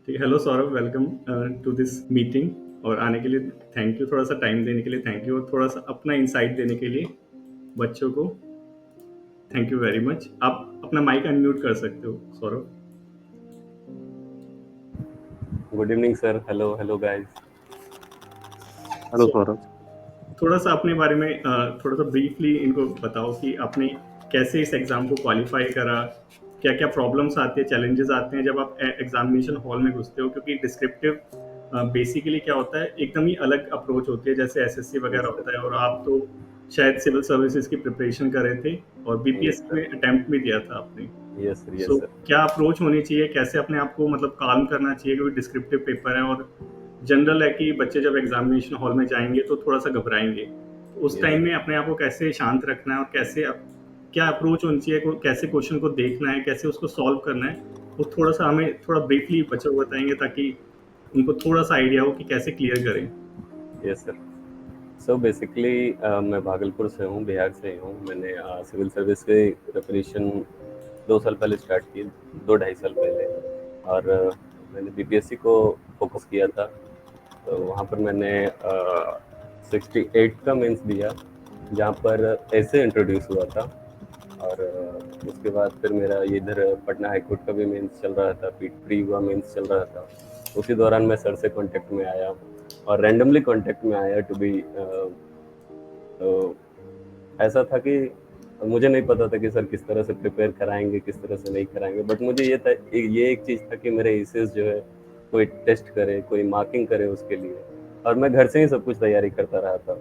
ठीक है। Hello Saurabh, welcome to this meeting. और आने के लिए थैंक यू, थोड़ा सा टाइम देने के लिए थैंक यू, और थोड़ा सा अपना इंसाइट देने के लिए बच्चों को थैंक यू वेरी मच। आप अपना माइक अनम्यूट कर सकते हो Saurabh. Good evening sir. Hello hello guys. Hello सो सौरभ। थोड़ा सा अपने बारे में थोड़ा सा ब्रीफली इनको बताओ कि आपने कैसे इस एग्ज़ाम को क्वालिफाई करा, क्या क्या प्रॉब्लम्स आते हैं, चैलेंजेस आते हैं जब आप एग्जामिनेशन हॉल में घुसते हो, क्योंकि डिस्क्रिप्टिव बेसिकली क्या होता है, एकदम ही अलग अप्रोच होती है जैसे एसएससी यस वगैरह सर। होता है। और आप तो शायद सिविल सर्विसेज की प्रिपरेशन कर रहे थे और यस बीपीएससी सर। में अटेम्प्ट भी दिया था आपने। Yes sir. So yes sir. क्या अप्रोच होनी चाहिए, कैसे अपने आप को मतलब काम करना चाहिए, क्योंकि डिस्क्रिप्टिव पेपर है और जनरल है कि बच्चे जब एग्जामिनेशन हॉल में जाएंगे तो थोड़ा सा घबराएंगे। तो उस यस टाइम सर। में अपने आप को कैसे शांत रखना है और कैसे क्या अप्रोच होनी चाहिए, कैसे क्वेश्चन को देखना है, कैसे उसको सॉल्व करना है, वो थोड़ा सा हमें थोड़ा ब्रीफली बच्चों को बताएंगे ताकि उनको थोड़ा सा आइडिया हो कि कैसे क्लियर करें। Yes sir. सो बेसिकली मैं भागलपुर से हूँ, बिहार से ही हूँ। मैंने सिविल सर्विस की प्रिपरेशन 2 साल पहले स्टार्ट की, 2 ढाई साल पहले। और मैंने बीपीएससी को फोकस किया था। तो वहाँ पर मैंने 68 का मेंस दिया, जहाँ पर ऐसे इंट्रोड्यूस हुआ था। और उसके बाद फिर मेरा ये इधर पटना हाई कोर्ट का भी मेंस चल रहा था, प्री हुआ मेंस चल रहा था। उसी दौरान मैं सर से कांटेक्ट में आया और रैंडमली कांटेक्ट में आया टू बी। तो ऐसा था कि मुझे नहीं पता था कि सर किस तरह से प्रिपेयर कराएंगे, किस तरह से नहीं कराएंगे। बट मुझे ये एक चीज़ था कि मेरे एसेस जो है कोई टेस्ट करे, कोई मार्किंग करे उसके लिए। और मैं घर से ही सब कुछ तैयारी करता रहा था।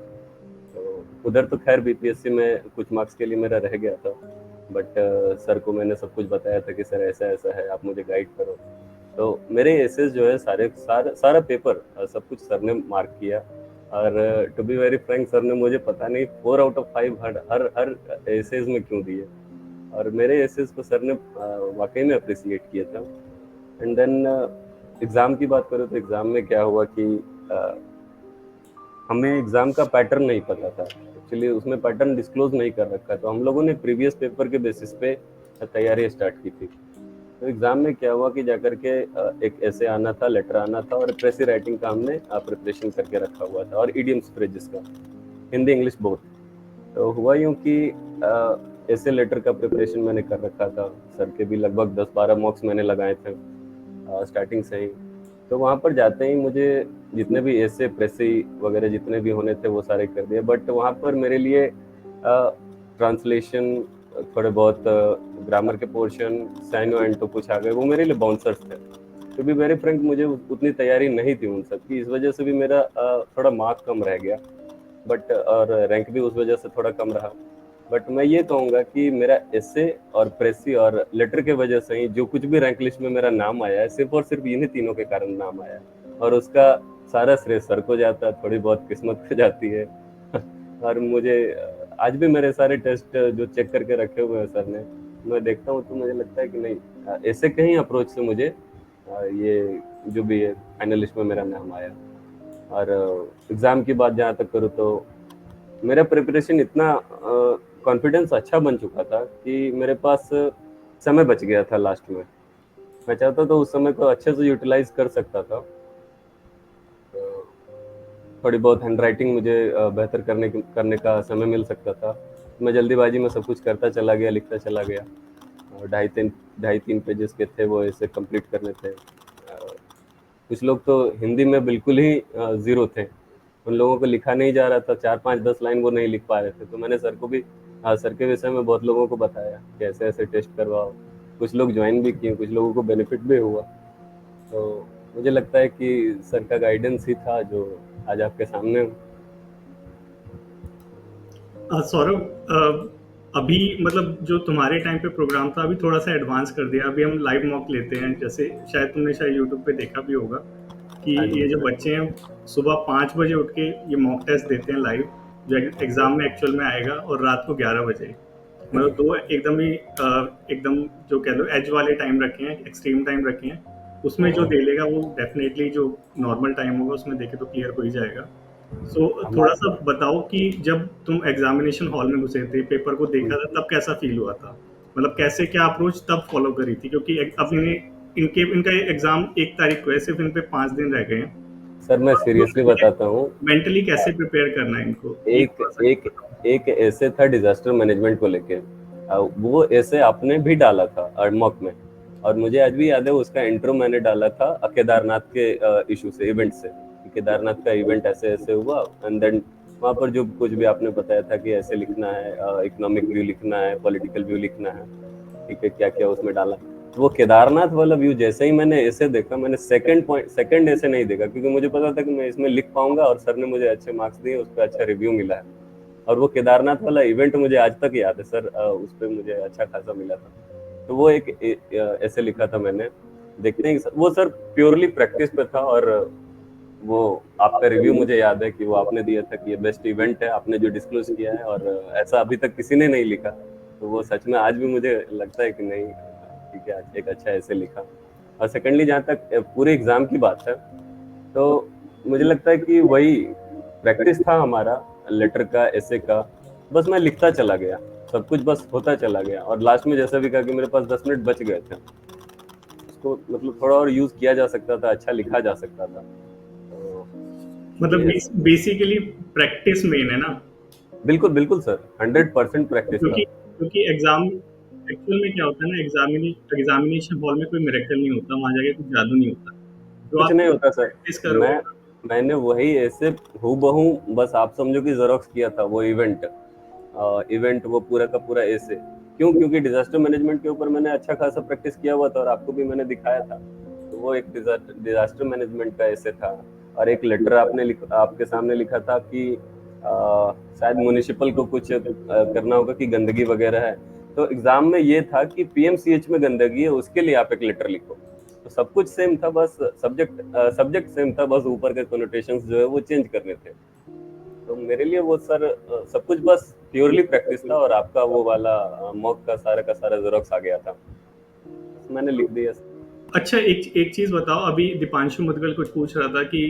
तो उधर तो खैर बीपीएससी में कुछ मार्क्स के लिए मेरा रह गया था। बट सर को मैंने सब कुछ बताया था कि सर ऐसा ऐसा है, आप मुझे गाइड करो। तो मेरे एसेस जो है सारा पेपर सब कुछ सर ने मार्क किया। और to be very frank, sir ने मुझे पता नहीं 4 आउट ऑफ 5 हर हर हर एसेज में क्यों दिए। और मेरे एसेज को सर ने वाकई में अप्रिसिएट किया था। एंड देन एग्ज़ाम की बात करूँ तो एग्ज़ाम में क्या हुआ कि हमें एग्ज़ाम का पैटर्न नहीं पता था। एक्चुअली उसमें पैटर्न डिस्क्लोज नहीं कर रखा, तो हम लोगों ने प्रीवियस पेपर के बेसिस पे तैयारी स्टार्ट की थी। तो एग्ज़ाम में क्या हुआ कि जाकर के एक ऐसे आना था, लेटर आना था, और प्रेसी राइटिंग का हमने प्रिपरेशन करके रखा हुआ था, और ईडियम्स फ्रेजेस का, हिंदी इंग्लिश बोथ। तो हुआ यूँ कि ऐसे लेटर का प्रिपरेशन मैंने कर रखा था। सर के भी लगभग 10-12 मॉक्स मैंने लगाए थे स्टार्टिंग से ही। तो वहाँ पर जाते ही मुझे जितने भी ऐसे प्रेसी वगैरह जितने भी होने थे वो सारे कर दिए। बट वहाँ पर मेरे लिए ट्रांसलेशन, थोड़े बहुत ग्रामर के पोर्शन, साइनो एंड तो कुछ आ गए, वो मेरे लिए बाउंसर्स थे। टू बी वेरी फ्रैंक, मुझे उतनी तैयारी नहीं थी उन सब की, इस वजह से भी मेरा थोड़ा मार्क कम रह गया। बट और रैंक भी उस वजह से थोड़ा कम रहा। बट मैं ये कहूँगा कि मेरा एसे और प्रेसी और लेटर के वजह से ही जो कुछ भी रैंक लिस्ट में मेरा नाम आया है, सिर्फ और सिर्फ इन्हीं तीनों के कारण नाम आया। और उसका सारा श्रेय सर को जाता है, थोड़ी बहुत किस्मत को जाती है। और मुझे आज भी मेरे सारे टेस्ट जो चेक करके रखे हुए हैं सर ने, मैं देखता हूँ तो मुझे लगता है कि नहीं, ऐसे कहीं अप्रोच से मुझे ये जो भी है फाइनल लिस्ट में मेरा नाम आया। और एग्ज़ाम की बात जहाँ तक करूँ तो मेरा प्रिपरेशन इतना कॉन्फिडेंस अच्छा बन चुका था कि मेरे पास समय बच गया था लास्ट में। मैं चाहता तो उस समय को अच्छे से यूटिलाइज कर सकता था। तो थोड़ी बहुत हैंड राइटिंग मुझे बेहतर करने का समय मिल सकता था। मैं जल्दीबाजी में सब कुछ करता चला गया, लिखता चला गया। और ढाई तीन पेजेस के थे वो, ऐसे कंप्लीट करने थे। कुछ लोग तो हिंदी में बिल्कुल ही ज़ीरो थे, उन लोगों को लिखा नहीं जा रहा था, 4-5-10 लाइन वो नहीं लिख पा रहे थे। तो मैंने सर को भी सर के विषय में बहुत लोगों को बताया कि ऐसे ऐसे टेस्ट करवाओ। कुछ लोग ज्वाइन भी किए, कुछ लोगों को बेनिफिट भी हुआ। तो मुझे लगता है कि सर का गाइडेंस ही था जो आज आपके सामने हूँ। सौरभ, अभी मतलब जो तुम्हारे टाइम पे प्रोग्राम था अभी थोड़ा सा एडवांस कर दिया। अभी हम लाइव मॉक लेते हैं, जैसे शायद तुमने शायद यूट्यूब पे देखा भी होगा कि हाँ जी ये जो सर। बच्चे हैं सुबह 5 बजे उठ के ये मॉक टेस्ट देते हैं लाइव, जो एग्जाम में एक्चुअल में आएगा, और रात को 11 बजे। मतलब दो एकदम ही एकदम जो कह लो एज वाले टाइम रखे हैं, एक्सट्रीम टाइम रखे हैं। उसमें जो दे लेगा वो डेफिनेटली जो नॉर्मल टाइम होगा उसमें देखे तो क्लियर हो ही जाएगा। सो थोड़ा सा हमारा बताओ कि जब तुम एग्जामिनेशन हॉल में घुसे थे, पेपर को देखा था, तब कैसा फील हुआ था? मतलब कैसे क्या अप्रोच तब फॉलो करी थी, क्योंकि अपने इनका एग्जाम 1 तारीख को है, सिर्फ इन पे 5 दिन रह गए हैं। सर मैं सीरियसली बताता हूँ, मेंटली कैसे प्रिपेयर करना है इनको, ये एक थोड़ा सा एक एक ऐसे था डिजास्टर मैनेजमेंट को लेके, वो ऐसे आपने भी डाला था मॉक में, और मुझे आज भी याद है उसका इंट्रो मैंने डाला था केदारनाथ के इशू से, इवेंट से, कि केदारनाथ का इवेंट ऐसे ऐसे हुआ, एंड देन वहाँ पर जो कुछ भी आपने बताया था कि ऐसे लिखना है, इकोनॉमिक व्यू लिखना है, पॉलिटिकल व्यू लिखना है, ठीक है, क्या क्या उसमें डाला। तो वो केदारनाथ वाला व्यू जैसे ही मैंने ऐसे देखा, मैंने सेकंड ऐसे नहीं देखा, क्योंकि मुझे पता था कि मैं इसमें लिख पाऊंगा, और सर ने मुझे अच्छे मार्क्स दिए, उस पर अच्छा रिव्यू मिला है। और वो केदारनाथ वाला इवेंट मुझे आज तक याद है सर, उस पर मुझे अच्छा खासा मिला था। तो वो एक ऐसे लिखा था मैंने, देखते हैं वो सर प्योरली प्रैक्टिस पे था, और वो आपका रिव्यू मुझे याद है कि वो आपने दिया था कि ये बेस्ट इवेंट है, आपने जो डिस्क्लोज किया है, और ऐसा अभी तक किसी ने नहीं लिखा। तो वो सच में आज भी मुझे लगता है कि नहीं, ठीक है, एक अच्छा ऐसे लिखा। और सेकेंडली जहाँ तक पूरे एग्जाम की बात है, तो मुझे लगता है कि वही प्रैक्टिस था हमारा, लेटर का, ऐसे का, बस मैं लिखता चला गया, सब कुछ बस होता चला गया, और लास्ट में जैसा भी कहा कि मेरे पास 10 मिनट बच गए थे, उसको मतलब थोड़ा और यूज किया जा सकता था, अच्छा लिखा जा सकता था। तो मतलब ये बेसिकली प्रैक्टिस मेन है ना, बिल्कुल बिल्कुल सर, 100% प्रैक्टिस था। क्योंकि क्योंकि एग्जाम एक्चुअल में क्या होता है ना, एग्जामिनेशन हॉल में कोई मिरेकल नहीं होता, वहां जाके कुछ जादू नहीं होता, जो कुछ आप नहीं होता सर। प्रैक्टिस करो। मैंने वही ऐसे हूबहू, बस आप समझो कि जेरोक्स किया था वो इवेंट वो पूरा का पूरा ऐसे। क्यों? क्योंकि डिजास्टर मैनेजमेंट के ऊपर मैंने अच्छा खासा प्रैक्टिस किया हुआ था, और आपको भी मैंने दिखाया था। तो वो एक डिजास्टर मैनेजमेंट का ऐसे था। और एक लेटर आपके सामने लिखा था कि शायद म्युनिसिपल को कुछ करना होगा कि गंदगी वगैरह है। तो एग्जाम में ये था कि पीएमसीएच में गंदगी है, उसके लिए आप एक लेटर लिखो। तो सब कुछ सेम था, बस सब्जेक्ट सेम था, बस ऊपर के कोनोटेशंस जो है वो चेंज करने थे। तो मेरे लिए वो सर सब कुछ बस प्योरली प्रैक्टिस था, और आपका वो वाला मॉक का सारा जेरोक्स आ गया था, बस मैंने लिख दिया। अच्छा, एक एक चीज बताओ, अभी दीपांशु मुदगल कुछ पूछ रहा था कि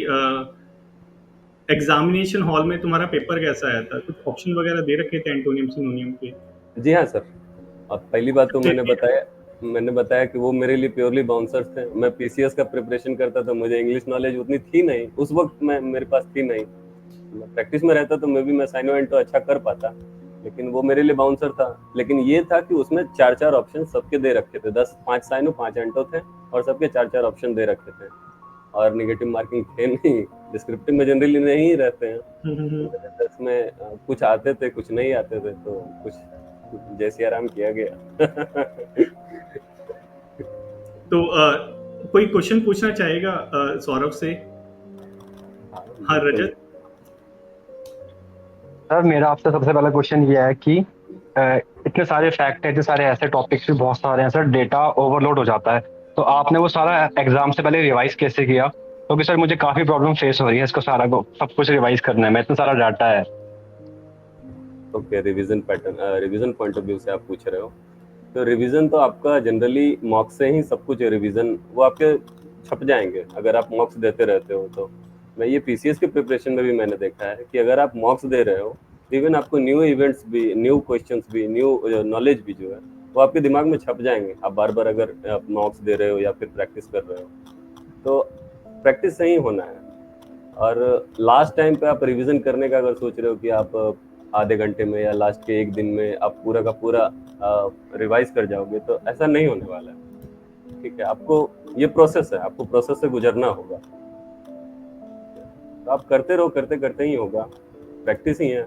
एग्जामिनेशन हॉल में तुम्हारा पेपर कैसा आया था, कुछ ऑप्शन वगैरह दे रखे थे एंटोनियम सिनोनियम के? जी हाँ सर। अब पहली बात तो ठीक है। मैंने बताया कि वो मेरे लिए प्योरली बाउंसर्स थे। मैं पीसीएस का प्रिपरेशन करता था, मुझे इंग्लिश नॉलेज उतनी थी नहीं उस वक्त, मेरे पास थी नहीं। मैं प्रैक्टिस में रहता तो मैं भी मैं साइनो एंटो अच्छा कर पाता, लेकिन वो मेरे लिए बाउंसर था। लेकिन ये था कि उसमें 4-4 ऑप्शन सबके दे रखे थे, 5 साइनो 5 एंटो थे, और सबके 4-4 ऑप्शन दे रखे थे, और निगेटिव मार्किंग थे नहीं। डिस्क्रिप्टिव में जनरली नहीं रहते हैं। तो मेरे 10 में कुछ आते थे, कुछ नहीं आते थे, तो कुछ जैसे आराम किया गया। तो कोई क्वेश्चन पूछना चाहेगा सौरभ से? हाँ हाँ बिल्कुल। रजत। सर मेरा आपसे सबसे पहला क्वेश्चन ये है कि अ, इतने सारे फैक्ट है, इतने सारे ऐसे टॉपिक्स भी बहुत सारे हैं सर, डेटा ओवरलोड हो जाता है। तो आपने वो सारा एग्जाम से पहले रिवाइज कैसे किया? क्योंकि सर मुझे काफी प्रॉब्लम फेस हो रही है इसको सारा को सब कुछ रिवाइज करने में, इतना सारा डाटा है। Okay, revision point of view से आप पूछ रहे हो। तो रिवीजन तो आपका जनरली मॉक से ही सब कुछ रिवीजन वो आपके छप जाएंगे, अगर आप मॉक्स देते रहते हो तो। मैं ये पीसीएस के प्रिपरेशन में भी मैंने देखा है कि अगर आप मॉक्स दे रहे हो, इवन आपको न्यू इवेंट्स भी, न्यू क्वेश्चंस भी, न्यू नॉलेज भी जो है वो आपके दिमाग में छप जाएंगे। आप बार बार अगर आप मॉक्स दे रहे हो या फिर प्रैक्टिस कर रहे हो, तो प्रैक्टिस से ही होना है। और लास्ट टाइम पे आप रिवीजन करने का अगर सोच रहे हो कि आप आधे घंटे में या लास्ट के एक दिन में आप पूरा का पूरा रिवाइज कर जाओगे, तो ऐसा नहीं होने वाला है। ठीक है, आपको ये प्रोसेस है, आपको प्रोसेस से गुजरना होगा। तो आप करते रहो, करते करते ही होगा, प्रैक्टिस ही है,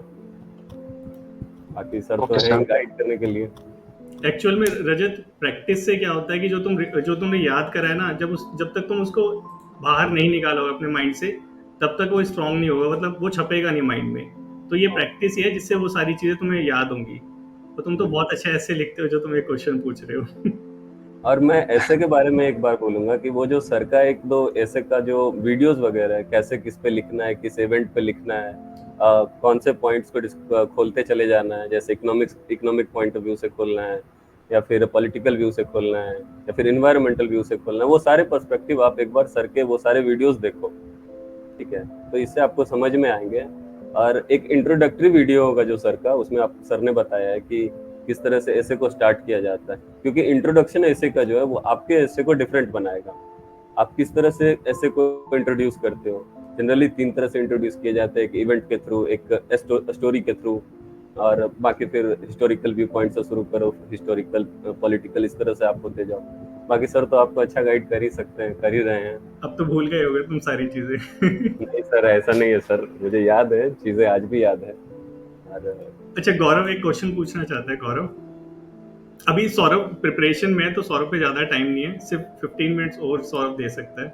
बाकी सर तो ओके है सर। गाइड करने के लिए। एक्चुअल में रजत, प्रैक्टिस से क्या होता है कि जो तुमने याद करा है ना, जब तक तुम उसको बाहर नहीं निकालोगे अपने माइंड से, तब तक वो स्ट्रांग नहीं होगा, मतलब वो छपेगा नहीं माइंड में। तो ये प्रैक्टिस ही है जिससे वो सारी चीजें तुम्हें याद होंगी। तो तुम तो बहुत अच्छा ऐसे लिखते हो जो तुम एक क्वेश्चन पूछ रहे हो। और मैं ऐसे के बारे में एक बार बोलूंगा कि वो जो सर का एक दो ऐसे का जो वीडियोस वगैरह है, कैसे किस पे लिखना है, किस इवेंट पे लिखना है, कौन से पॉइंट्स पे खोलते चले जाना है, जैसे इकोनॉमिक पॉइंट ऑफ व्यू से खोलना है, या फिर पॉलिटिकल व्यू से खोलना है, या फिर इन्वायरमेंटल व्यू से खोलना है, वो सारे पर्सपेक्टिव आप एक बार सर के वो सारे वीडियोस देखो। ठीक है, तो इससे आपको समझ में आएंगे। और एक इंट्रोडक्टरी वीडियो होगा जो सर का, उसमें आप सर ने बताया है कि किस तरह से ऐसे को स्टार्ट किया जाता है, क्योंकि इंट्रोडक्शन ऐसे का जो है वो आपके ऐसे को डिफरेंट बनाएगा। आप किस तरह से ऐसे को इंट्रोड्यूस करते हो। जनरली 3 तरह से इंट्रोड्यूस किए जाते हैं, एक इवेंट के थ्रू, एक स्टोरी के थ्रू, और बाकी फिर हिस्टोरिकल व्यू पॉइंट से शुरू करो, हिस्टोरिकल, पॉलिटिकल, इस तरह से आप होते जाओ। बाकी सर तो आपको अच्छा गाइड कर ही सकते हैं, कर ही रहे हैं। अब तो भूल गए होगे तुम सारी चीजें। नहीं सर, ऐसा नहीं है सर, मुझे याद है, चीजें आज भी याद है। और अच्छा गौरव एक क्वेश्चन पूछना चाहता है। गौरव, अभी सौरभ प्रिपरेशन में है तो सौरभ पे ज्यादा टाइम नहीं है, सिर्फ 15 मिनट्स और सौरभ दे सकता है,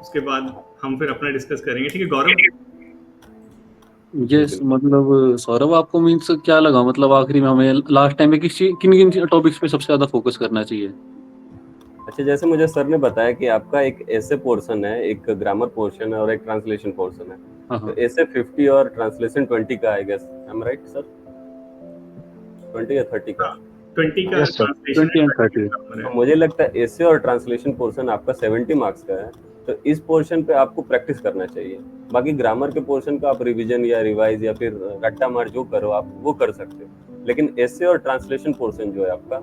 उसके बाद हम फिर अपना डिस्कस करेंगे। ठीक है गौरव? यस, मतलब सौरभ आपको मीन्स क्या लगा, मतलब आखिरी में हमें लास्ट टाइम में किन किन टॉपिक्स पे सबसे ज्यादा फोकस करना चाहिए? अच्छा, जैसे मुझे सर ने बताया कि आपका एक ऐसे पोर्शन है, एक ग्रामर पोर्शन है और एक ट्रांसलेशन पोर्शन है। हाँ तो हाँ ऐसे 50 और ट्रांसलेशन 20 का, I guess, I am right sir? 20 या 30 का? 20 का Yes, sir. Translation 20 and 30. तो मुझे लगता है ऐसे और ट्रांसलेशन पोर्शन आपका 70 मार्क्स का है, तो इस पोर्शन पे आपको प्रैक्टिस करना चाहिए। बाकी ग्रामर के पोर्शन का आप रिवीजन या रिवाइज या फिर रट्टा मार जो करो आप वो कर सकते हो, लेकिन ऐसे और ट्रांसलेशन पोर्शन जो है आपका,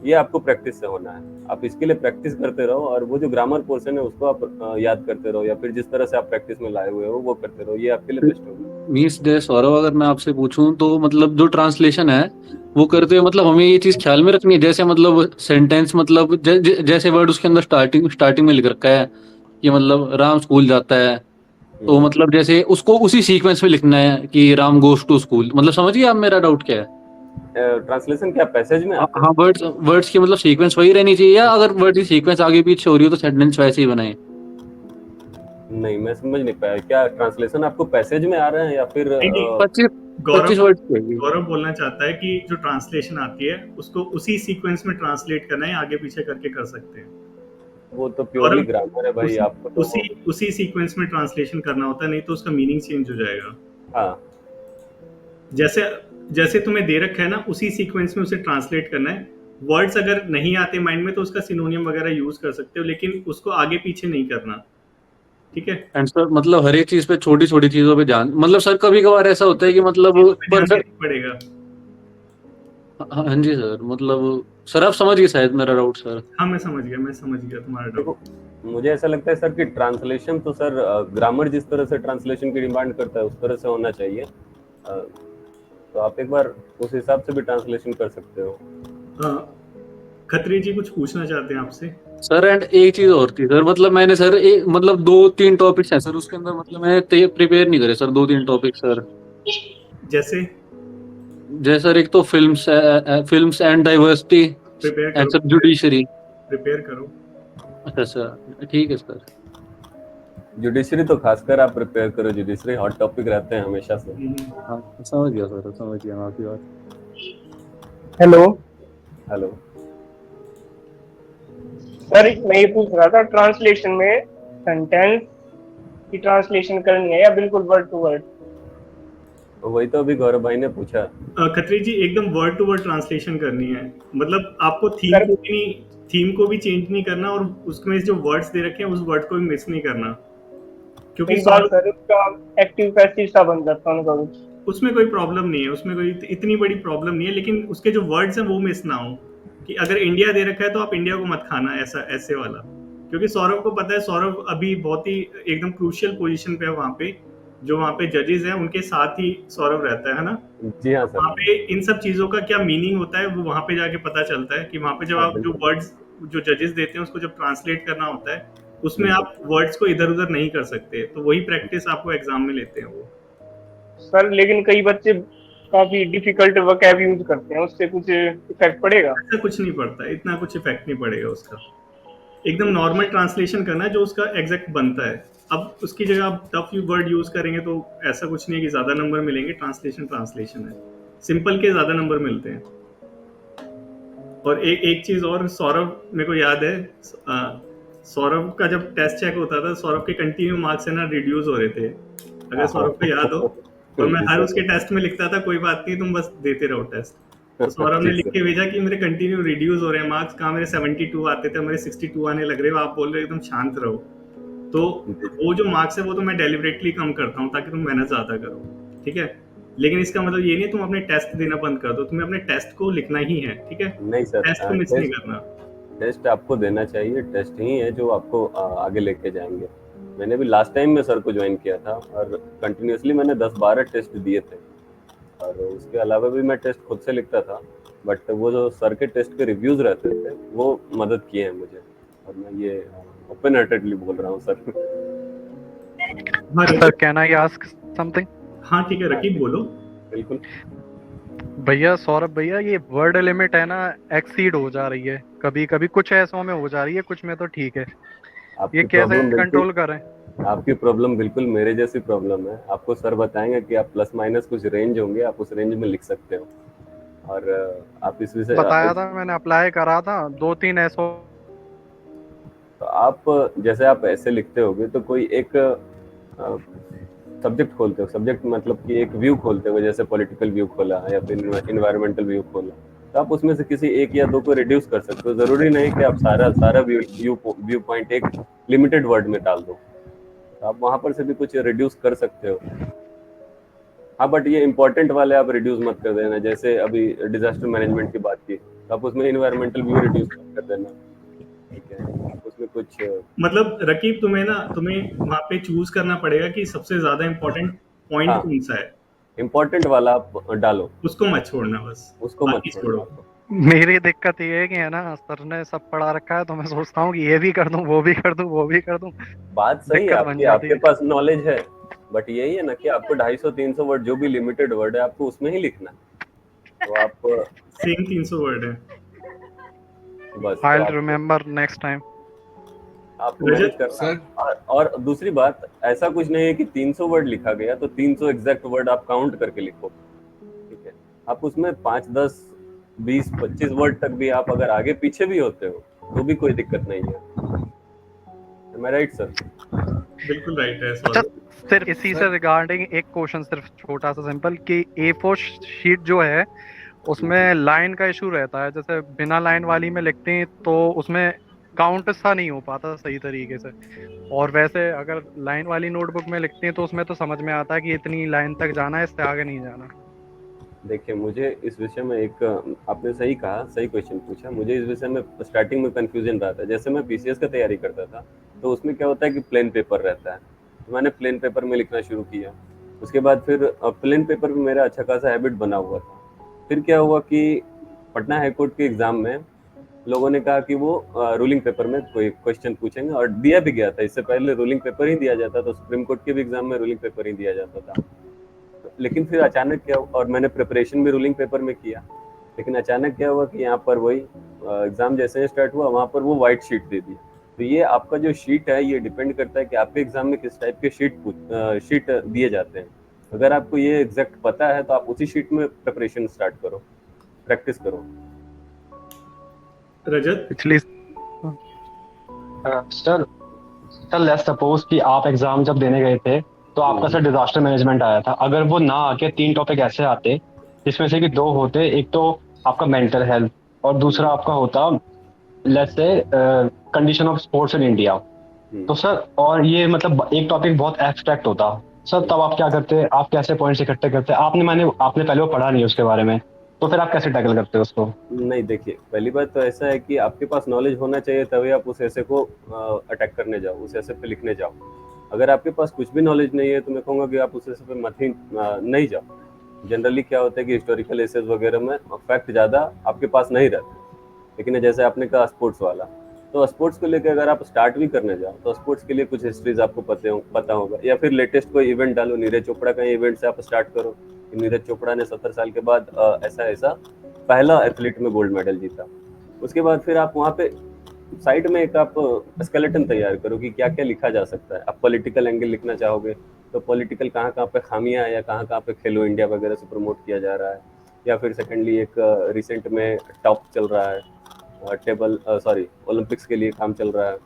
ये आपको प्रैक्टिस से होना है। आप इसके लिए प्रैक्टिस करते रहो, और वो जो ग्रामर पोर्शन है उसको आप याद करते रहो, या फिर जिस तरह से आप प्रैक्टिस में लाए हुए हो वो करते रहो, ये आपके लिए बेस्ट होगा। मीन्स जय सौरभ, अगर मैं आपसे पूछूं तो मतलब जो ट्रांसलेशन है वो करते हुए मतलब हमें ये चीज ख्याल में रखनी है, जैसे मतलब सेंटेंस, मतलब जैसे वर्ड उसके अंदर स्टार्टिंग में लिख रखा है कि मतलब राम स्कूल जाता है, तो मतलब जैसे उसको उसी सीक्वेंस में लिखना है कि राम गोस टू स्कूल। मतलब समझिए आप मेरा डाउट क्या है? ट्रांसलेशन क्या पैसेज में आता है? हाँ, वर्ड्स की मतलब सीक्वेंस वही रहनी चाहिए, या अगर वर्ड की सीक्वेंस आगे पीछे हो रही हो तो सेंटेंस वैसे ही बनाए? नहीं, मैं समझ नहीं पाया, क्या ट्रांसलेशन आपको पैसेज में आ रहे हैं या फिर 25 गौरव वर्ड? गौरव बोलना चाहता है कि जो ट्रांसलेशन आती है उसको उसी सीक्वेंस में ट्रांसलेट करना है, आगे पीछे करके कर सकते हैं। वो तो प्योरली गौरव, ग्रामर है भाई, आपको तो उसी सीक्वेंस में ट्रांसलेशन करना होता है, नहीं तो उसका मीनिंग चेंज हो जाएगा। हाँ, जैसे जैसे तुम्हें दे रखा है ना, उसी सीक्वेंस में उसे ट्रांसलेट करना है। वर्ड्स अगर नहीं आते माइंड में तो उसका सिनोनियम वगैरह यूज कर सकते हो, लेकिन उसको आगे पीछे नहीं करना। ठीक है? एंड सर मतलब हर एक चीज पे, छोटी छोटी चीजों पे ध्यान, मतलब सर कभी कभार ऐसा होता है कि मतलब ध्यान देना पड़ेगा। हाँ जी सर, मतलब सर आप समझ गए शायद मेरा डाउट सर। हाँ मैं समझ गया तुम्हारा डाउट। देखो, मुझे ऐसा लगता है सर कि ट्रांसलेशन तो सर ग्रामर जिस तरह से ट्रांसलेशन की डिमांड करता है उस तरह से होना चाहिए। तो आप एक बार उस हिसाब से भी ट्रांसलेशन कर सकते हो। खत्री जी कुछ पूछना चाहते हैं आपसे? सर एंड एक चीज और थी सर, मतलब मैंने सर एक मतलब 2-3 टॉपिक्स हैं सर उसके अंदर, मतलब मैंने प्रिपेयर नहीं करे सर 2-3 टॉपिक सर। जैसे सर एक तो films and diversity prepare and करो, सर जुडिशरी। प्रिपेयर करो। अच्छा सर, ठीक है सर। जुडिशरी तो खासकर आप प्रिपेयर करो, जुडिशरी हॉट टॉपिक रहते हैं हमेशा से। हाँ समझ गया सर, समझ गया मैं आपकी बात। हेलो सर, मैं ये पूछ रहा था ट्रांसलेशन में सेंटेंस की ट्रांसलेशन करनी है या बिल्कुल वर्ड टू वर्ड? वही तो अभी गौरव भाई ने पूछा। खत्री जी एकदम वर्ड टू वर्ड ट्रांसलेशन करनी है, मतलब आपको थीम को भी चेंज नहीं करना, और उसमें जो वर्ड्स दे रखे हैं उस वर्ड को भी मिस नहीं करना, क्योंकि सर उसका एक्टिव पैसिव सा बन जाता है उनका। उसमें कोई प्रॉब्लम नहीं है, उसमें कोई इतनी बड़ी प्रॉब्लम नहीं है, लेकिन उसके जो वर्ड्स हैं वो मिस ना हो। कि अगर इंडिया दे रखा है तो आप इंडिया को मत खाना, ऐसे वाला। क्योंकि सौरभ को पता है, सौरभ अभी बहुत ही एकदम क्रूशियल पोजीशन पे है वहाँ पे, जो वहाँ पे जजेस हैं उनके साथ ही सौरभ रहता है ना। जी हाँ सर। वहाँ पे इन सब चीजों का क्या मीनिंग होता है वो वहाँ पे जाके पता चलता है, कि वहाँ पे जब आप जो वर्ड्स जो जजेस देते हैं उसको जब ट्रांसलेट करना होता है, उसमें आप वर्ड्स को इधर उधर नहीं कर सकते, तो वही प्रैक्टिस आपको एग्जाम में लेते हैं वो। सर लेकिन कई बच्चे काफी डिफिकल्ट वोकैब यूज करते हैं, उससे कुछ इफेक्ट पड़ेगा? ऐसा कुछ नहीं पड़ता, इतना कुछ इफेक्ट नहीं पड़ेगा उसका। एकदम नॉर्मल ट्रांसलेशन करना है जो उसका एग्जैक्ट बनता है। अब उसकी जगह आप टफ वर्ड यूज करेंगे तो ऐसा कुछ नहीं है कि ज्यादा नंबर मिलेंगे। ट्रांसलेशन है, सिंपल के ज्यादा नंबर मिलते हैं। और एक चीज और, सौरभ मेरे को याद है, सौरभ का जब टेस्ट चेक होता था, सौरभ के कंटिन्यू मार्क्स है ना रिड्यूस हो रहे थे, अगर सौरभ को याद हो। और मैं हर उसके टेस्ट में लिखता था कोई बात नहीं तुम बस देते रहो टेस्ट। तो सौरभ ने लिख के भेजा कि मेरे कंटिन्यू रिड्यूस हो रहे हैं मार्क्स, कहाँ मेरे 72 आते थे, मेरे 62 आने लग रहे हो, आप बोल रहे हो एकदम शांत रहो। तो वो जो मार्क्स है वो तो मैं डेलिबरेटली कम करता हूँ ताकि तुम मेहनत ज्यादा करो। ठीक है? लेकिन इसका मतलब ये नहीं तुम अपने टेस्ट देना बंद कर दो, तुम्हें अपने टेस्ट को लिखना ही है, ठीक है? नहीं सर, टेस्ट को मिस नहीं टेस्ट करना। टेस्ट आपको देना चाहिए, टेस्ट ही है जो आपको आगे लेके जाएंगे। मैंने भी लास्ट टाइम में सर को ज्वाइन किया था और कंटिन्यूसली मैंने 10-12 टेस्ट दिए थे, और उसके अलावा भी मैं टेस्ट खुद से लिखता था, बट वो जो सर के टेस्ट के रिव्यूज रहते थे वो मदद किए हैं मुझे, और मैं ये ओपन हार्टेडली बोल रहा हूँ सर। हाँ sir Raqib, can I ask something? हाँ ठीक है रकीब बोलो। बिल्कुल। भैया सौरभ भैया, ये वर्ड लिमिट है ना, एक्सीड हो जा रही है कभी कभी, कुछ ऐसों में हो जा रही है, कुछ में तो ठीक है। आपकी ये कैसे प्रॉब्लम बिल्कुल, कंट्रोल करें? आपकी प्रॉब्लम बिल्कुल मेरे जैसी प्रॉब्लम है। आपको सर बताएंगे कि आप प्लस माइनस कुछ रेंज होंगे, आप उस रेंज में लिख सकते हो, और आप इस विषय बताया था, मैंने अप्लाई करा था 2-3 ऐसो। तो आप जैसे आप ऐसे लिखते होगे तो कोई एक सब्जेक्ट खोलते हो, सब्जेक्ट मतलब कि एक व्यू खोलते हो, जैसे पॉलिटिकल व्यू खोला या फिर इन्वायरमेंटल व्यू खोला, तो आप उसमें से किसी एक या दो को रिड्यूस कर सकते हो। जरूरी नहीं कि आप सारा व्यू पॉइंट एक लिमिटेड वर्ड में डाल दो, तो आप वहां पर से भी कुछ रिड्यूस कर सकते हो। हाँ, बट ये इंपॉर्टेंट वाले आप रिड्यूस मत कर देना। जैसे अभी डिजास्टर मैनेजमेंट की बात की, तो आप उसमें इन्वायरमेंटल व्यू रिड्यूस मत कर देना, ठीक है? आप उसमें कुछ मतलब रकीब तुम्हें वहाँ पे चूज करना पड़ेगा कि सबसे ज्यादा इम्पोर्टेंट पॉइंट हाँ, कौन सा है, इम्पोर्टेंट वाला आप डालो, उसको मत छोड़ना, बस उसको मत बाकी छोड़ना छोड़ो। आपको। मेरी दिक्कत ये है कि है ना, सर ने सब पढ़ा रखा है, तो मैं सोचता हूँ कि ये भी कर दूं, वो भी कर दूं, वो भी कर दूं, बात सही है दिक्कत बन आपकी, जाती आपके है। पास नॉलेज है, बट यही है ना कि आपको 250-300 वर्ड जो भी लिमिटेड वर्ड है आपको उसमें ही लिखना है। तो आप सेम 300 वर्ड है। बस तो आई विल आप रिमेम्बर नेक्स्ट टाइम। आपको मैनेज रजत, करना। सर और दूसरी बात, ऐसा कुछ नहीं है कि 300 वर्ड लिखा गया तो 300 एग्जैक्ट वर्ड आप काउंट करके लिखो, ठीक है? आप उसमें 5-10-20-25 वर्ड तक भी आप अगर आगे पीछे भी होते हो तो भी कोई दिक्कत नहीं है। Am I right, sir? बिल्कुल राइट है अच्छा, सौरभ। सिर्फ इसी से रिगार्डिंग एक क्वेश्चन, सिर्फ छोटा सा सिंपल, कि A4 शीट जो है उसमें लाइन का इशू रहता है, जैसे बिना लाइन वाली में लिखते हैं तो उसमें काउंट सा नहीं हो पाता सही तरीके से, और वैसे अगर लाइन वाली नोटबुक में लिखते हैं तो उसमें तो समझ में आता है कि इतनी लाइन तक जाना है, इससे आगे नहीं जाना। देखिए, मुझे इस विषय में एक, आपने सही कहा, सही क्वेश्चन पूछा। मुझे इस विषय में स्टार्टिंग में कंफ्यूजन रहा था। जैसे मैं पीसीएस का तैयारी करता था तो उसमें क्या होता है कि प्लेन पेपर रहता है, तो मैंने प्लेन पेपर में लिखना शुरू किया। उसके बाद फिर प्लेन पेपर में मेरा अच्छा खासा हैबिट बना हुआ था। फिर क्या हुआ कि पटना हाईकोर्ट के एग्जाम में लोगों ने कहा कि वो रूलिंग पेपर में कोई क्वेश्चन पूछेंगे, और दिया भी गया था। इससे पहले रूलिंग पेपर ही दिया जाता था, सुप्रीम कोर्ट के भी एग्जाम में रूलिंग पेपर ही दिया जाता था। लेकिन फिर अचानक क्या हुआ, और मैंने प्रिपरेशन भी रूलिंग पेपर में किया, लेकिन अचानक क्या हुआ कि यहाँ पर वही एग्जाम जैसे ही स्टार्ट हुआ वहाँ पर वो वाइट शीट दे दी। तो ये आपका जो शीट है ये डिपेंड करता है कि आपके एग्जाम में किस टाइप के शीट दिए जाते हैं। अगर आपको ये एग्जैक्ट पता है तो आप उसी शीट में प्रिपरेशन स्टार्ट करो, प्रैक्टिस करो। रजत, पिछली सर सर लेट्स सपोज कि आप एग्जाम जब देने गए थे तो आपका सर डिजास्टर मैनेजमेंट आया था। अगर वो ना आके 3 टॉपिक ऐसे आते जिसमें से कि 2 होते, एक तो आपका मेंटल हेल्थ और दूसरा आपका होता let's say condition of sports in India, तो सर, और ये मतलब एक टॉपिक बहुत एब्स्ट्रैक्ट होता सर, तब आप क्या करते? आप कैसे पॉइंट्स इकट्ठे करते? आपने पहले वो पढ़ा नहीं उसके बारे में, तो फिर आप कैसे टैकल करते हो उसको? नहीं, देखिए, पहली बात तो ऐसा है कि आपके पास नॉलेज होना चाहिए, तभी आप उस ऐसे को अटैक करने जाओ, उस ऐसे पे लिखने जाओ। अगर आपके पास कुछ भी नॉलेज नहीं है तो मैं कहूँगा कि आप उस ऐसे पे मत ही नहीं जाओ। जनरली क्या होता है कि हिस्टोरिकल एसेज वगैरह में फैक्ट ज़्यादा आपके पास नहीं रहते। लेकिन जैसे आपने कहा स्पोर्ट्स वाला, तो स्पोर्ट्स को लेकर अगर आप स्टार्ट भी करने जाओ तो स्पोर्ट्स के लिए कुछ हिस्ट्रीज आपको पता होगा, या फिर लेटेस्ट कोई इवेंट डालो। नीरज चोपड़ा का इवेंट से आप स्टार्ट करो कि नीरज चोपड़ा ने 70 साल के बाद ऐसा पहला एथलीट में गोल्ड मेडल जीता। उसके बाद फिर आप वहाँ पे साइड में एक आप स्केलेटन तैयार करो कि क्या क्या लिखा जा सकता है। आप पॉलिटिकल एंगल लिखना चाहोगे तो पॉलिटिकल कहाँ कहाँ पे खामियां है, या कहाँ कहाँ पे खेलो इंडिया वगैरह से प्रमोट किया जा रहा है, या फिर सेकेंडली एक रिसेंट में टॉप चल रहा है, ओलंपिक्स के लिए काम चल रहा है,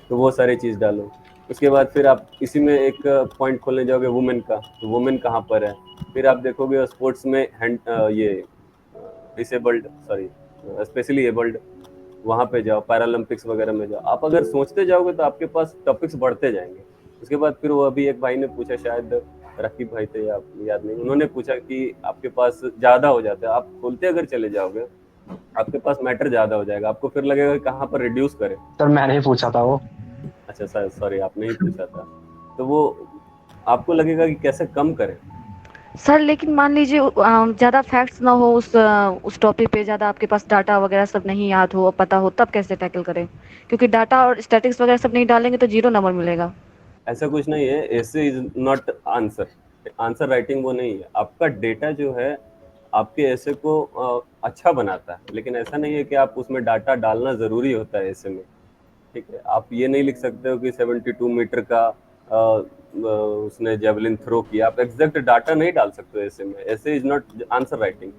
तो वो सारी चीज़ डालो। उसके बाद फिर आप इसी में एक पॉइंट खोलने जाओगे वुमेन का, तो वुमेन कहाँ पर है। फिर आप देखोगे स्पोर्ट्स में स्पेशली एबल्ड, वहाँ पे जाओ, पैरालंपिक्स वगैरह में जाओ। आप अगर सोचते जाओगे तो आपके पास टॉपिक्स बढ़ते जाएंगे। उसके बाद फिर वो अभी एक भाई ने पूछा शायद रकीब भाई थे, आप याद नहीं, उन्होंने पूछा कि आपके पास ज्यादा हो जाता है, आप खोलते अगर चले जाओगे आपके पास मैटर ज्यादा हो जाएगा, आपको फिर लगेगा कि कहाँ पर रिड्यूस करें। सर मैंने ही पूछा था वो। अच्छा सर, सॉरी आपने ही पूछा था। तो वो आपको लगेगा कि कैसे कम करें। सर लेकिन मान लीजिए ज़्यादा फैक्ट्स ना हो उस टॉपिक पे, ज़्यादा आपके पास डाटा वगैरह सब नहीं याद हो, पता हो, तब कैसे टैकल करें? क्योंकि डाटा और स्टैटिक्स वगैरह सब नहीं डालेंगे तो 0 नंबर मिलेगा। ऐसा कुछ नहीं है, ऐसे is not answer, answer writing वो नहीं है। आपका डेटा जो है आपके ऐसे को अच्छा बनाता है, लेकिन ऐसा नहीं है कि आप उसमें डाटा डालना जरूरी होता है ऐसे में। ठीक है, आप ये नहीं लिख सकते हो कि 72 मीटर का उसने जेवलिन थ्रो किया, आप एग्जैक्ट डाटा नहीं डाल सकते हो ऐसे में। ऐसे इज नॉट आंसर राइटिंग।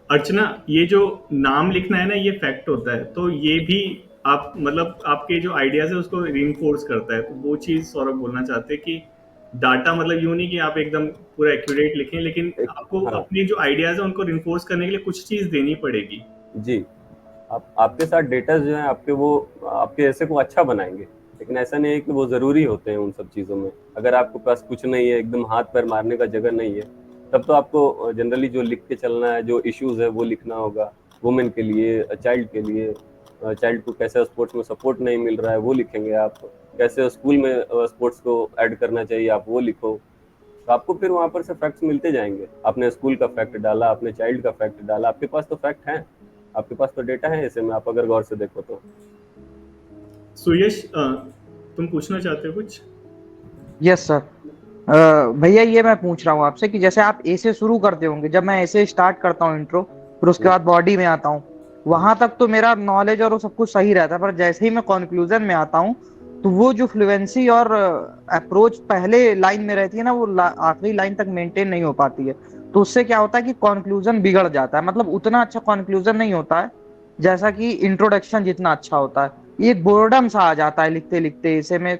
अर्चना, ये जो नाम लिखना है ना, ये फैक्ट होता है, तो ये भी आप मतलब आपके जो आइडियाज है उसको रीइंफोर्स करता है। तो वो चीज सौरभ बोलना चाहते हैं कि डाटा मतलब यूं नहीं कि आप एकदम पूरा एक्यूरेट लिखें, लेकिन आपको हाँ अपने जो आइडियाज है उनको रिइंफोर्स करने के लिए कुछ चीज देनी पड़ेगी। जी, आपके साथ डेटा जो है आपके, वो आपके ऐसे को अच्छा बनाएंगे, लेकिन ऐसा नहीं है कि वो जरूरी होते हैं उन सब चीजों में। अगर आपके पास कुछ नहीं है, एकदम हाथ पैर मारने का जगह नहीं है, तब तो आपको जनरली जो लिख के चलना है, जो इश्यूज है वो लिखना होगा। वुमेन के लिए, चाइल्ड के लिए, चाइल्ड को कैसे स्पोर्ट्स में सपोर्ट नहीं मिल रहा है वो लिखेंगे आप, कैसे स्कूल में स्पोर्ट्स को ऐड करना चाहिए आप वो लिखो। तो आपको फिर वहां पर से फैक्ट्स मिलते जाएंगे। आपने स्कूल का फैक्ट डाला, आपने चाइल्ड का फैक्ट डाला, आपके पास तो फैक्ट है, आपके पास तो डेटा है ऐसे में, आप अगर गौर से देखो तो। सुयश, तुम पूछना चाहते हो कुछ? Yes sir. भैया ये मैं पूछ रहा हूँ आपसे कि जैसे आप ए से शुरू करते होंगे, जब मैं ऐसे स्टार्ट करता हूँ इंट्रो, फिर उसके बाद बॉडी में आता हूँ, वहां तक तो मेरा नॉलेज और वो सब कुछ सही रहता है, पर जैसे ही मैं कंक्लूजन में आता हूँ तो वो जो फ्लुएंसी और अप्रोच पहले लाइन में रहती है ना, वो आखिरी लाइन तक मेंटेन नहीं हो पाती है। तो उससे क्या होता है कि कंक्लूजन बिगड़ जाता है, मतलब उतना अच्छा कंक्लूजन नहीं होता है जैसा कि इंट्रोडक्शन जितना अच्छा होता है। ये बोर्डम सा आ जाता है लिखते लिखते इसे में।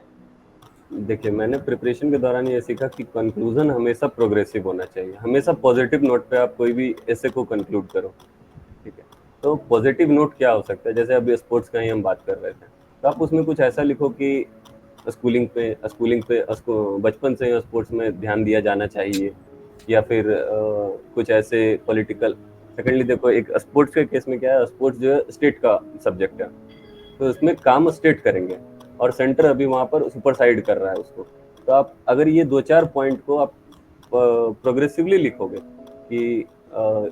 देखिए, मैंने प्रिपरेशन के दौरान ये सीखा कि कंक्लूजन हमेशा प्रोग्रेसिव होना चाहिए, हमेशा पॉजिटिव नोट पे आप कोई भी ऐसे को कंक्लूड करो। ठीक है, तो पॉजिटिव नोट क्या हो सकता है? जैसे अभी स्पोर्ट्स का ही हम बात कर रहे थे, तो आप उसमें कुछ ऐसा लिखो कि स्कूलिंग पे बचपन से ही स्पोर्ट्स में ध्यान दिया जाना चाहिए, या फिर कुछ ऐसे पॉलिटिकल। सेकेंडली देखो, एक स्पोर्ट्स के केस में क्या है, स्पोर्ट्स जो है स्टेट का सब्जेक्ट है, तो उसमें काम स्टेट करेंगे और सेंटर अभी वहाँ पर सुपर साइड कर रहा है उसको। तो आप अगर ये 2-4 पॉइंट को आप प्रोग्रेसिवली लिखोगे कि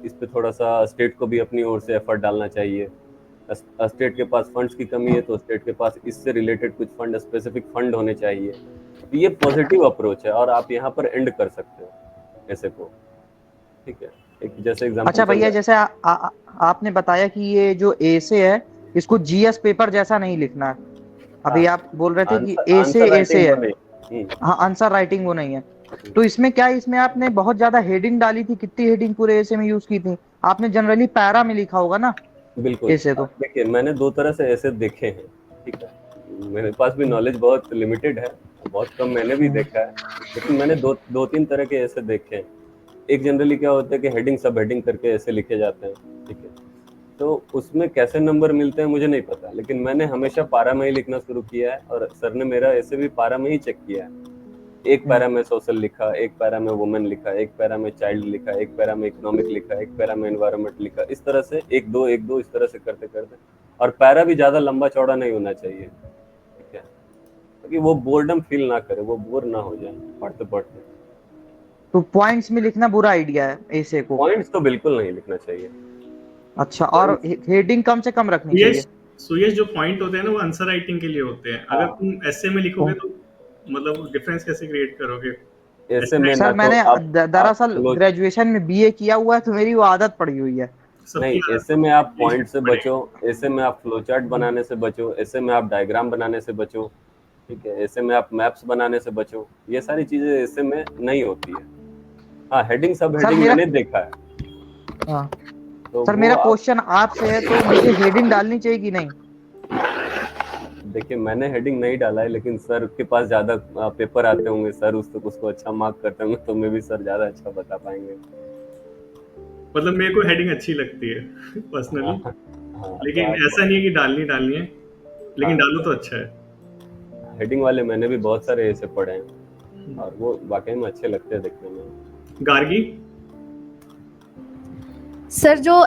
इस पे थोड़ा सा स्टेट को भी अपनी ओर से एफर्ट डालना चाहिए, स्टेट के पास फंड्स की कमी है तो स्टेट के पास इससे रिलेटेड कुछ फंड, स्पेसिफिक फंड होने चाहिए। तो ये पॉजिटिव अप्रोच है और आप यहाँ पर एंड कर सकते हो ऐसे को। ठीक है, एक जैसे एग्जांपल। अच्छा भैया, जैसे आपने बताया कि ये जो ए से है इसको जीएस पेपर जैसा नहीं लिखना है। अभी आप बोल रहे थे कि ए से है, हाँ आंसर राइटिंग वो नहीं है। तो इसमें क्या है, इसमें आपने बहुत ज्यादा हेडिंग डाली थी, कितनी हेडिंग पूरे ऐसे में यूज की थी? आपने जनरली पैरा में लिखा होगा ना? बिल्कुल। ऐसे तो देखिए, मैंने 2 तरह से ऐसे देखे हैं। ठीक है, मेरे पास भी नॉलेज बहुत लिमिटेड है, बहुत कम मैंने भी देखा है, लेकिन मैंने 2-3 तरह के ऐसे देखे हैं। एक जनरली क्या होता है कि हेडिंग सब हेडिंग करके ऐसे लिखे जाते हैं। ठीक है, तो उसमें कैसे नंबर मिलते हैं मुझे नहीं पता, लेकिन मैंने हमेशा पारा में ही लिखना शुरू किया है और सर ने मेरा ऐसे भी पारा में ही चेक किया है। एक पैरा में सोशल लिखा, एक पैरा में वुमेन लिखा, एक पैरा में चाइल्ड लिखा, एक पैरा में इकोनॉमिक लिखा, एक पैरा में एनवायरनमेंट लिखा, इस तरह से 1-2 इस तरह से करते करते। और पैरा भी ज्यादा लंबा चौड़ा नहीं होना चाहिए, ठीक है, ताकि वो बोर्डम फील ना करे, वो बोर ना हो जाए पढ़ते पढ़ते। तो पॉइंट्स में लिखना बुरा आइडिया है ऐसे को? पॉइंट्स तो बिल्कुल नहीं लिखना चाहिए। अच्छा, और हेडिंग कम से कम रखनी चाहिए? सुयश, जो पॉइंट होते हैं ना वो आंसर राइटिंग के लिए होते हैं। अगर तुम ऐसे में लिखोगे तो मतलब डिफरेंस कैसे क्रिएट करोगे? ऐसे में सर मैंने दरअसल ग्रेजुएशन में बीए किया हुआ है, तो मेरी वो आदत पड़ी हुई है। नहीं, ऐसे में आप पॉइंट से बचो, ऐसे में आप फ्लो चार्ट बनाने से बचो, ऐसे में आप डायग्राम बनाने से बचो। ठीक है, ऐसे में आप मैप्स बनाने से बचो। ये सारी चीजें ऐसे में नहीं होती है। हाँ, हेडिंग सब हेडिंग मैंने देखा है। हाँ तो सर, मेरा क्वेश्चन आपसे है, तो मुझे हेडिंग डालनी चाहिए कि नहीं? देखिए, मैंने हेडिंग नहीं डाला है, लेकिन सर के पास ज्यादा पेपर आते होंगे, सर उसको अच्छा मार्क करते होंगे, तो मैं भी सर ज्यादा अच्छा बता पाएंगे। मतलब मेरे को हेडिंग अच्छी लगती है पर्सनली, लेकिन तो ऐसा नहीं है कि डालनी है, लेकिन डालो तो अच्छा है। हेडिंग वाले मैंने भी बहुत सारे ऐसे पढ़े हैं। और वो वाकई में अच्छे लगते हैं देखने में। गार्गी। सर जो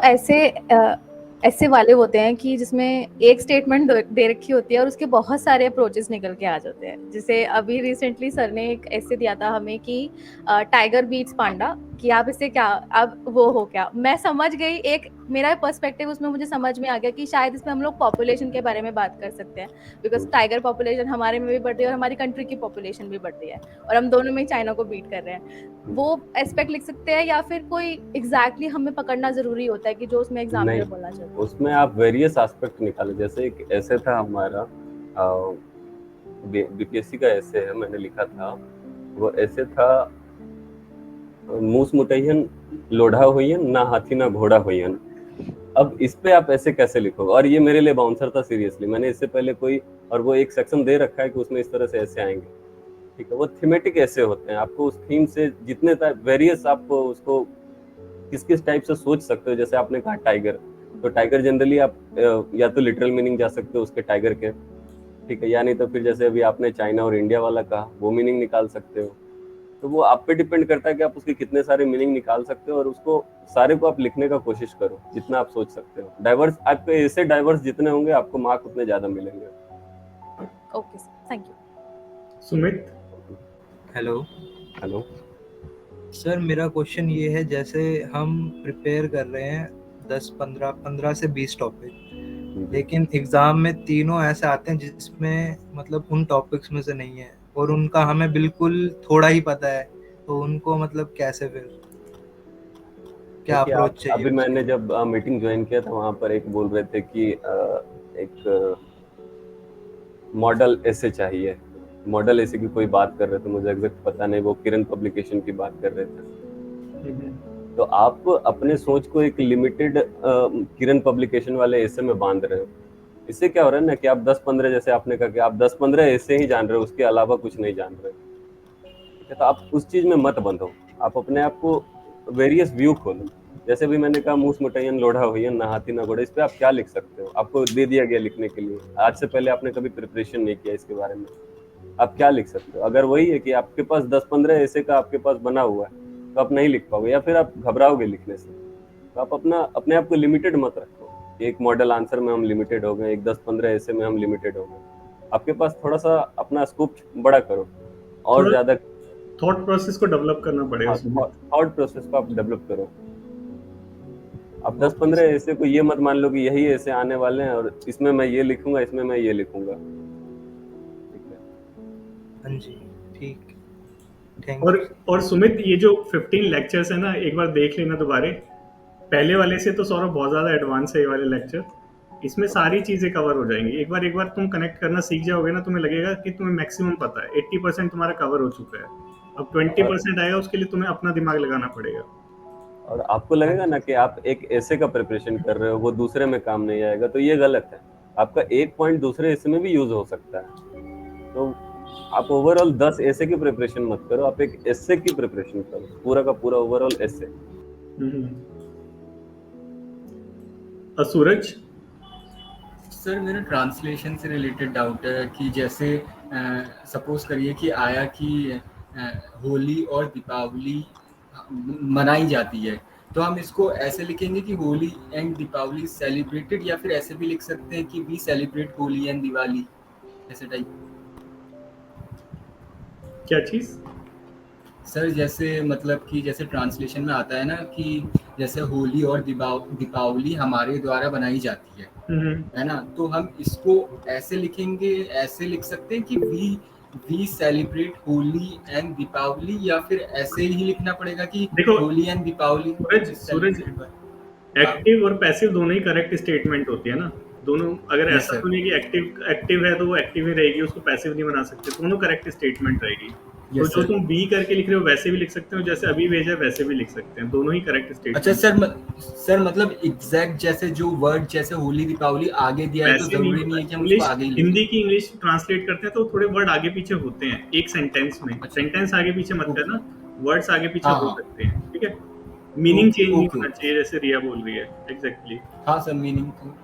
ऐसे वाले होते हैं कि जिसमें एक स्टेटमेंट दे रखी होती है और उसके बहुत सारे अप्रोचेस निकल के आ जाते हैं। जैसे अभी रिसेंटली सर ने एक ऐसे दिया था हमें कि टाइगर बीट्स पांडा, कि आप इससे क्या, अब वो हो क्या, मैं समझ गई, एक मेरा पर्सपेक्टिव उसमें मुझे समझ में आ गया कि शायद इसमें हम लोग पॉपुलेशन के बारे में बात कर सकते हैं, बिकॉज टाइगर पॉपुलेशन हमारे में भी बढ़ रही है और हमारी कंट्री की पॉपुलेशन भी बढ़ रही है और हम दोनों में चाइना को बीट कर रहे हैं। वो एस्पेक्ट लिख सकते हैं या फिर कोई एग्जैक्टली हमें पकड़ना जरूरी होता है कि जो उसमें एग्जाम में बोलना चाहिए? उसमें आप वेरियस एस्पेक्ट निकाले। जैसे एक ऐसे था हमारा बीपीएससी का ऐसे है, मैंने लिखा था, वो ऐसे था, मूस मुटैयन लोढ़ा होयन ना हाथी ना घोड़ा होयन। अब इस पे आप ऐसे कैसे लिखोगे? और ये मेरे लिए बाउंसर था सीरियसली, मैंने इससे पहले कोई, और वो एक सेक्शन दे रखा है कि उसमें इस तरह से ऐसे आएंगे, ठीक है। वो थीमेटिक ऐसे होते हैं, आपको उस थीम से जितने वेरियस आप उसको किस किस टाइप से सोच सकते हो। जैसे आपने कहा टाइगर, तो टाइगर जनरली आप या तो लिटरल मीनिंग जा सकते हो उसके टाइगर के, ठीक है, या नहीं तो फिर जैसे अभी आपने चाइना और इंडिया वाला कहा, वो मीनिंग निकाल सकते हो। तो वो आप पे डिपेंड करता है कि आप उसके कितने सारे मीनिंग निकाल सकते हो, और उसको सारे को आप लिखने का कोशिश करो जितना आप सोच सकते हो। डाइवर्स आपके ऐसे डाइवर्स जितने होंगे आपको मार्क उतने ज्यादा मिलेंगे। Okay sir, thank you. Sumit. Hello hello sir, मेरा क्वेश्चन ये है, जैसे हम प्रिपेयर कर रहे हैं 15 से 20 टॉपिक, लेकिन एग्जाम में तीनों ऐसे आते हैं जिसमें मतलब उन टॉपिक्स में से नहीं है और उनका हमें बिल्कुल थोड़ा ही पता है, तो उनको मतलब कैसे फिर क्या अप्रोच चाहिए? अभी मैंने जब मीटिंग ज्वाइन किया था वहां पर एक बोल रहे थे कि एक मॉडल ऐसे चाहिए, मॉडल ऐसे की कोई बात कर रहे थे, मुझे एग्जैक्ट पता नहीं, वो किरण पब्लिकेशन की बात कर रहे थे। तो आप अपने सोच को एक लिमिटेड किरण पब्लिकेशन वाले ऐसे में बांध रहे हो। इससे क्या हो रहा है ना कि आप 10-15, जैसे आपने कहा कि आप 10-15 ऐसे ही जान रहे हो, उसके अलावा कुछ नहीं जान रहे, ठीक है। तो आप उस चीज में मत बंधो, आप अपने आप को वेरियस व्यू खोलो। जैसे भी मैंने कहा मूस मुटैयन लोढ़ा होयन ना हाथी ना घोड़ा, इस पे आप क्या लिख सकते हो? आपको दे दिया गया लिखने के लिए, आज से पहले आपने कभी प्रिपरेशन नहीं किया इसके बारे में, आप क्या लिख सकते हो? अगर वही है कि आपके पास 10-15 ऐसे का आपके पास बना हुआ है तो आप नहीं लिख पाओगे, या फिर आप घबराओगे लिखने से। तो आप अपने आप को लिमिटेड मत रखो। एक मॉडल आंसर में हम लिमिटेड हो गए, एक 10-15 ऐसे में हम लिमिटेड हो गए। आपके पास थोड़ा सा अपना स्कोप बड़ा करो और ज्यादा थॉट प्रोसेस को डेवलप करना पड़ेगा। थॉट प्रोसेस को आप डेवलप करो। आप 10-15 ऐसे को ये मत मान लो कि यही ऐसे आने वाले हैं और इसमें मैं ये लिखूंगा, इसमें मैं ये लिखूंगा, ठीक है। हाँ जी, ठीक, थैंक और यू। और सुमित, ये जो 15 लेक्चर्स है ना, एक बार देख लेना दोबारे। पहले वाले से तो सौरभ बहुत ज्यादा एडवांस है ये वाले लेक्चर, इसमें सारी चीजें कवर हो जाएंगी। एक बार तुम कनेक्ट करना सीख जाओगे ना, तुम्हें लगेगा कि तुम्हें मैक्सिमम पता है। 80% तुम्हारा कवर हो चुका है, अब 20% आएगा, उसके लिए तुम्हें अपना दिमाग लगाना पड़ेगा। और आपको लगेगा ना कि आप एक ऐसे का प्रिपरेशन कर रहे हो, वो दूसरे में काम नहीं आएगा, तो ये गलत है। आपका एक पॉइंट दूसरे ऐसे में भी यूज हो सकता है। तो आप ओवरऑल 10 ऐसे की प्रिपरेशन मत करो, आप एक ऐसे की प्रिपरेशन करो, पूरा का पूरा ओवरऑल ऐसे। सूरज। सर, मेरा ट्रांसलेशन से रिलेटेड डाउट है कि जैसे सपोज करिए कि आया कि होली और दीपावली मनाई जाती है, तो हम इसको ऐसे लिखेंगे कि होली एंड दीपावली सेलिब्रेटेड, या फिर ऐसे भी लिख सकते हैं कि we celebrate Holi and Diwali, ऐसे टाइप? क्या चीज सर? जैसे मतलब कि जैसे ट्रांसलेशन में आता है ना कि जैसे होली और दीपावली हमारे द्वारा बनाई जाती है ना, तो हम इसको ऐसे लिखेंगे, ऐसे लिख सकते हैं कि we celebrate Holi and Deepavali, या फिर ऐसे ही लिखना पड़ेगा कि होली एंड दीपावली? सूरज, एक्टिव और पैसिव दोनों ही करेक्ट स्टेटमेंट होती है ना, दोनों। अगर ऐसा तो नहीं कि एक्टिव है तो वो एक्टिव ही रहेगी, उसको पैसिव नहीं बना सकते, दोनों करेक्ट स्टेटमेंट रहेगी। तो जो तुम बी करके लिख रहे हो वैसे भी लिख सकते हो, जैसे अभी भेजा वैसे भी लिख सकते हैं, दोनों ही करेक्ट स्टेटमेंट। अच्छा सर, मतलब एग्जैक्ट जैसे जो वर्ड जैसे होली दीपावली आगे दिया है तो जरूरी नहीं है कि हम उसको आगे ही लिखें। हिंदी की इंग्लिश ट्रांसलेट करते हैं तो थोड़े वर्ड आगे पीछे होते हैं एक सेंटेंस में। सेंटेंस आगे पीछे मत करना, वर्ड्स आगे पीछे हो सकते हैं, ठीक है। मीनिंग चेंज नहीं होना चाहिए, जैसे रिया बोल रही है। एग्जैक्टली। हाँ सर, मीनिंग तो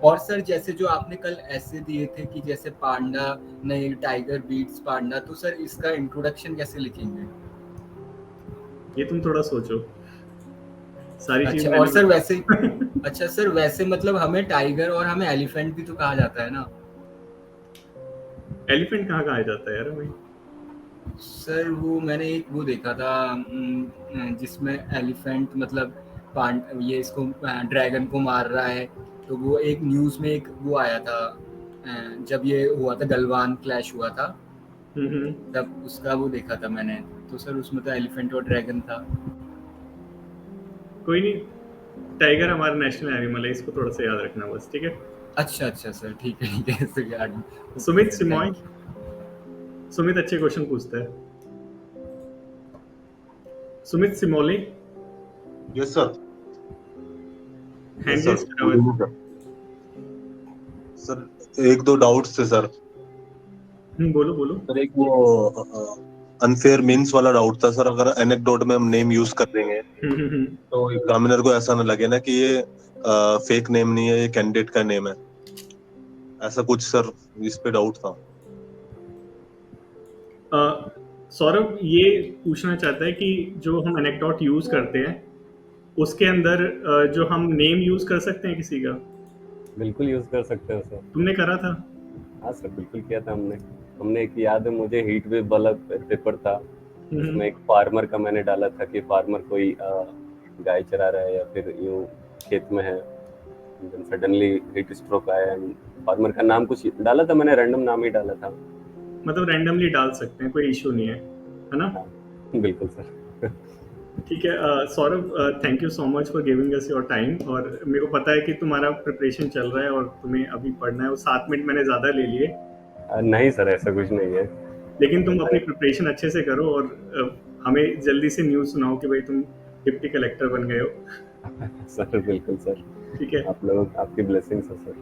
और सर जैसे जो आपने कल ऐसे दिए थे कि जैसे पांडा नहीं टाइगर बीट्स पांडा, तो सर इसका इंट्रोडक्शन कैसे लिखेंगे? ये तुम थोड़ा सोचो, सारी चीज अच्छा और सर वैसे अच्छा सर वैसे मतलब हमें टाइगर और हमें एलिफेंट भी तो कहा जाता है ना? एलिफेंट कहाँ कहा जाता है यार हमें? सर वो मैंने एक वो देखा था जिसमें एलिफेंट मतलब ये इसको ड्रैगन को मार रहा है, तो वो एक न्यूज़ में एक वो आया था जब ये हुआ था गलवान क्लैश हुआ था, तब उसका वो देखा था मैंने, तो सर उसमें तो एलिफेंट और ड्रैगन था। कोई नहीं, टाइगर हमारा नेशनल एनिमल है, इसको थोड़ा सा याद रखना बस, ठीक है? अच्छा सर ठीक है सर याद। सुमित सिमोय, सुमित अच्छे क्वेश्चन पूछता है। Sumit Simoli, yes sir. Hand raise करा हुआ है। सर एक दो डाउट्स थे सर। बोलो बोलो। सर एक वो अनफेयर मीन्स वाला डाउट था सर, अगर एनेक्डोट में हम नेम यूज कर देंगे तो एग्जामिनर को ऐसा ना लगे ना कि ये फेक नेम नहीं है, ये कैंडिडेट का नेम है, ऐसा कुछ सर इस पे डाउट था। सौरभ ये पूछना चाहता है कि जो हम एनेक्डोट यूज करते हैं उसके अंदर जो हम नेम यूज कर सकते हैं किसी का? बिल्कुल यूज कर सकते हैं सर। तुमने करा था? हाँ सर बिल्कुल किया था हमने एक याद है मुझे हीट वेव वाला पेपर था, उसमें एक फार्मर का मैंने डाला था कि फार्मर कोई गाय चरा रहा है या फिर यूं खेत में है, सडनली हीट स्ट्रोक आया, फार्मर का नाम कुछ डाला था मैंने, रैंडम नाम ही डाला था। मतलब रैंडमली डाल सकते हैं, कोई इशू नहीं है, है ना? बिल्कुल सर। ठीक है Saurabh, thank you so much for giving us your time, और मेरे को पता है कि तुम्हारा प्रिपरेशन चल रहा है और तुम्हें अभी पढ़ना है, और 7 मिनट मैंने ज़्यादा ले लिए। नहीं सर ऐसा कुछ नहीं है, लेकिन तुम अपनी प्रिपरेशन अच्छे से करो और हमें जल्दी से न्यूज़ सुनाओ कि भाई तुम डिप्टी कलेक्टर बन गए हो। सर बिल्कुल सर, ठीक है, आप लोग आपकी ब्लेसिंग्स है sir.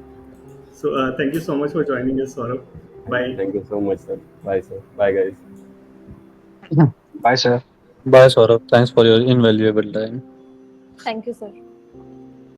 So thank you so much for joining us Saurabh, bye. Thank you so much sir, bye sir, bye guys. Bye sir. Bye, Saurabh. Thanks for your invaluable time. Thank you, sir.